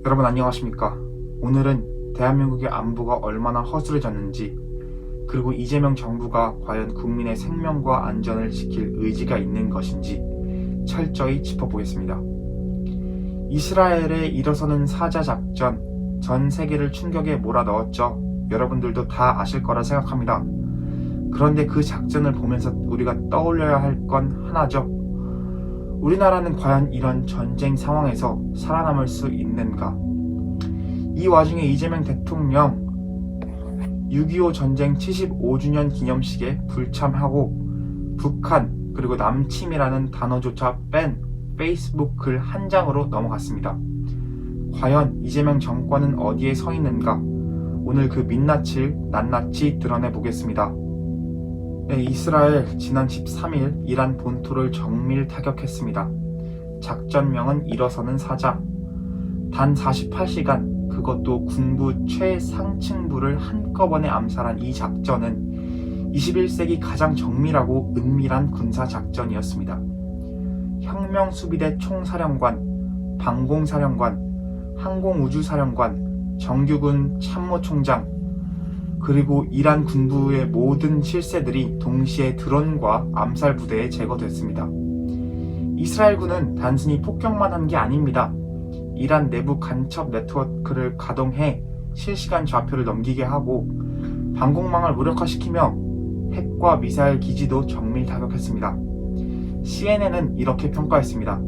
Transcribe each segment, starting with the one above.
여러분 안녕하십니까? 오늘은 대한민국의 안보가 얼마나 허술해졌는지, 그리고 이재명 정부가 과연 국민의 생명과 안전을 지킬 의지가 있는 것인지 철저히 짚어보겠습니다. 이스라엘의 일어서는 사자 작전, 전 세계를 충격에 몰아넣었죠. 여러분들도 다 아실 거라 생각합니다. 그런데 그 작전을 보면서 우리가 떠올려야 할 건 하나죠. 우리나라는 과연 이런 전쟁 상황에서 살아남을 수 있는가? 이 와중에 이재명 대통령 6.25 전쟁 75주년 기념식에 불참하고 북한 그리고 남침이라는 단어조차 뺀 페이스북 글 한 장으로 넘어갔습니다. 과연 이재명 정권은 어디에 서 있는가? 오늘 그 민낯을 낱낱이 드러내 보겠습니다. 네, 이스라엘 지난 13일 이란 본토를 정밀 타격했습니다. 작전명은 일어서는 사자. 단 48시간, 그것도 군부 최상층부를 한꺼번에 암살한 이 작전은 21세기 가장 정밀하고 은밀한 군사작전이었습니다. 혁명수비대 총사령관, 방공사령관, 항공우주사령관, 정규군 참모총장, 그리고 이란 군부의 모든 실세들이 동시에 드론과 암살 부대에 제거됐습니다. 이스라엘군은 단순히 폭격만 한 게 아닙니다. 이란 내부 간첩 네트워크를 가동해 실시간 좌표를 넘기게 하고 방공망을 무력화시키며 핵과 미사일 기지도 정밀 타격했습니다. CNN은 이렇게 평가했습니다.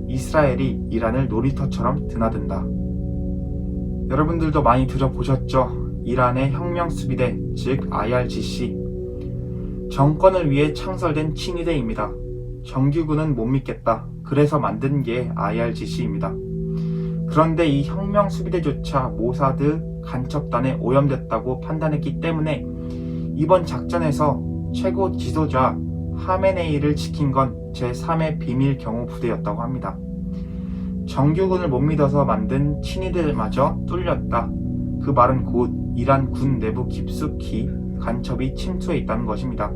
이스라엘이 이란을 놀이터처럼 드나든다. 여러분들도 많이 들어보셨죠? 이란의 혁명수비대, 즉 IRGC. 정권을 위해 창설된 친위대입니다. 정규군은 못 믿겠다. 그래서 만든 게 IRGC입니다. 그런데 이 혁명수비대조차 모사드 간첩단에 오염됐다고 판단했기 때문에 이번 작전에서 최고 지도자 하메네이를 지킨 건 제3의 비밀 경호 부대였다고 합니다. 정규군을 못 믿어서 만든 친위대마저 뚫렸다. 그 말은 곧 이란 군 내부 깊숙이 간첩이 침투해 있다는 것입니다.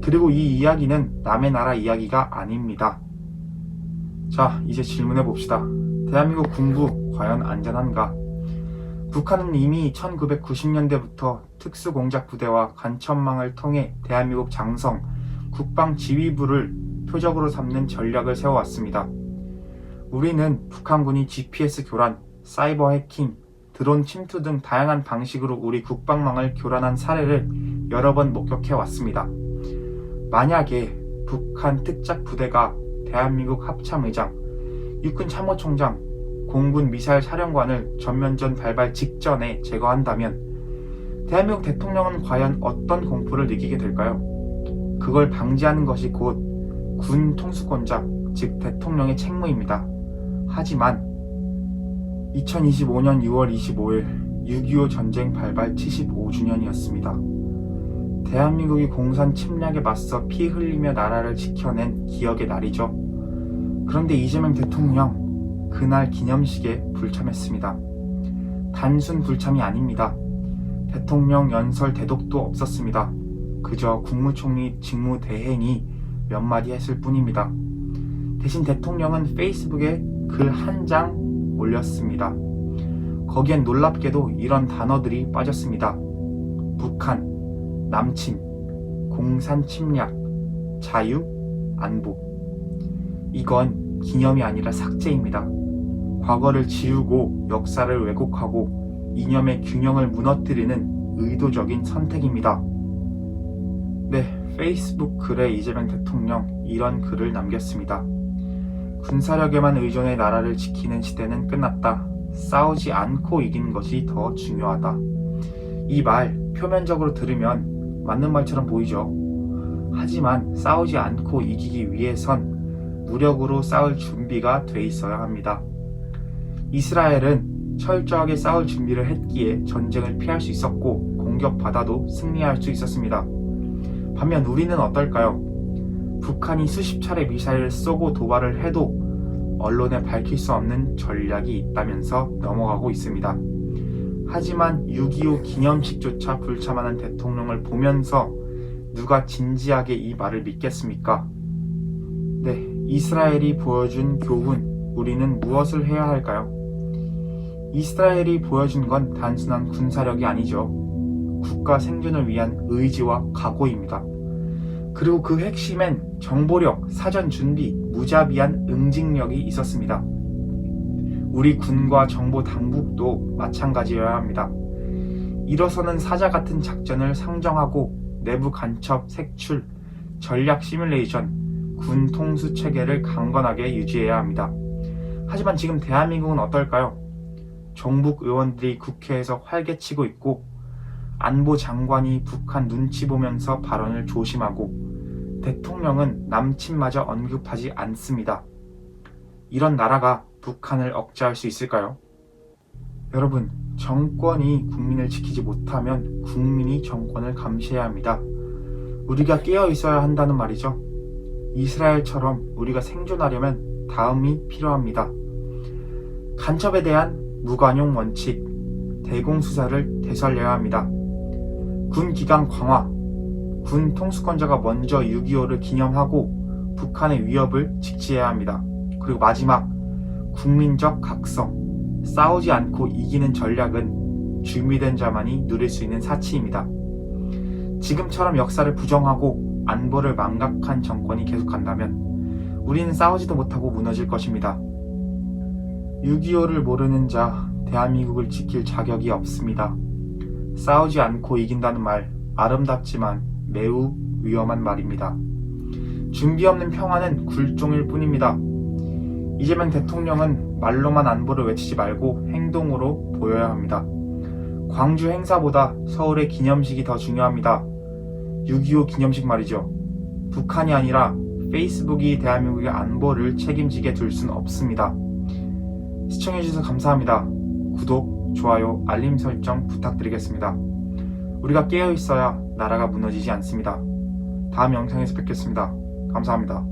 그리고 이 이야기는 남의 나라 이야기가 아닙니다. 자, 이제 질문해 봅시다. 대한민국 군부 과연 안전한가? 북한은 이미 1990년대부터 특수공작부대와 간첩망을 통해 대한민국 장성, 국방지휘부를 표적으로 삼는 전략을 세워왔습니다. 우리는 북한군이 GPS 교란, 사이버 해킹, 드론 침투 등 다양한 방식으로 우리 국방망을 교란한 사례를 여러 번 목격해 왔습니다. 만약에 북한 특작부대가 대한민국 합참의장, 육군 참모총장, 공군 미사일 사령관을 전면전 발발 직전에 제거한다면 대한민국 대통령은 과연 어떤 공포를 느끼게 될까요? 그걸 방지하는 것이 곧 군 통수권자, 즉 대통령의 책무입니다. 하지만 2025년 6월 25일 6.25 전쟁 발발 75주년이었습니다. 대한민국이 공산 침략에 맞서 피 흘리며 나라를 지켜낸 기억의 날이죠. 그런데 이재명 대통령 그날 기념식에 불참했습니다. 단순 불참이 아닙니다. 대통령 연설 대독도 없었습니다. 그저 국무총리 직무대행이 몇 마디 했을 뿐입니다. 대신 대통령은 페이스북에 글 한 장 올렸습니다. 거기엔 놀랍게도 이런 단어들이 빠졌습니다. 북한, 남침, 공산 침략, 자유, 안보. 이건 기념이 아니라 삭제입니다. 과거를 지우고 역사를 왜곡하고 이념의 균형을 무너뜨리는 의도적인 선택입니다. 네, 페이스북 글에 이재명 대통령 이런 글을 남겼습니다. 군사력에만 의존해 나라를 지키는 시대는 끝났다. 싸우지 않고 이기는 것이 더 중요하다. 이 말 표면적으로 들으면 맞는 말처럼 보이죠. 하지만 싸우지 않고 이기기 위해선 무력으로 싸울 준비가 돼 있어야 합니다. 이스라엘은 철저하게 싸울 준비를 했기에 전쟁을 피할 수 있었고 공격받아도 승리할 수 있었습니다. 반면 우리는 어떨까요? 북한이 수십 차례 미사일을 쏘고 도발을 해도 언론에 밝힐 수 없는 전략이 있다면서 넘어가고 있습니다. 하지만 6.25 기념식조차 불참하는 대통령을 보면서 누가 진지하게 이 말을 믿겠습니까? 네, 이스라엘이 보여준 교훈, 우리는 무엇을 해야 할까요? 이스라엘이 보여준 건 단순한 군사력이 아니죠. 국가 생존을 위한 의지와 각오입니다. 그리고 그 핵심엔 정보력, 사전 준비, 무자비한 응징력이 있었습니다. 우리 군과 정보 당국도 마찬가지여야 합니다. 일어서는 사자 같은 작전을 상정하고 내부 간첩, 색출, 전략 시뮬레이션, 군 통수 체계를 강건하게 유지해야 합니다. 하지만 지금 대한민국은 어떨까요? 종북 의원들이 국회에서 활개치고 있고 안보 장관이 북한 눈치 보면서 발언을 조심하고 대통령은 남친마저 언급하지 않습니다. 이런 나라가 북한을 억제할 수 있을까요? 여러분, 정권이 국민을 지키지 못하면 국민이 정권을 감시해야 합니다. 우리가 깨어 있어야 한다는 말이죠. 이스라엘처럼 우리가 생존하려면 다음이 필요합니다. 간첩에 대한 무관용 원칙, 대공수사를 되살려야 합니다. 군 기강 강화, 군 통수권자가 먼저 6.25를 기념하고 북한의 위협을 직시해야 합니다. 그리고 마지막, 국민적 각성, 싸우지 않고 이기는 전략은 준비된 자만이 누릴 수 있는 사치입니다. 지금처럼 역사를 부정하고 안보를 망각한 정권이 계속한다면 우리는 싸우지도 못하고 무너질 것입니다. 6.25를 모르는 자, 대한민국을 지킬 자격이 없습니다. 싸우지 않고 이긴다는 말, 아름답지만 매우 위험한 말입니다. 준비 없는 평화는 굴종일 뿐입니다. 이재명 대통령은 말로만 안보를 외치지 말고 행동으로 보여야 합니다. 광주 행사보다 서울의 기념식이 더 중요합니다. 6.25 기념식 말이죠. 북한이 아니라 페이스북이 대한민국의 안보를 책임지게 둘 수는 없습니다. 시청해주셔서 감사합니다. 구독, 좋아요, 알림 설정 부탁드리겠습니다. 우리가 깨어있어야 나라가 무너지지 않습니다. 다음 영상에서 뵙겠습니다. 감사합니다.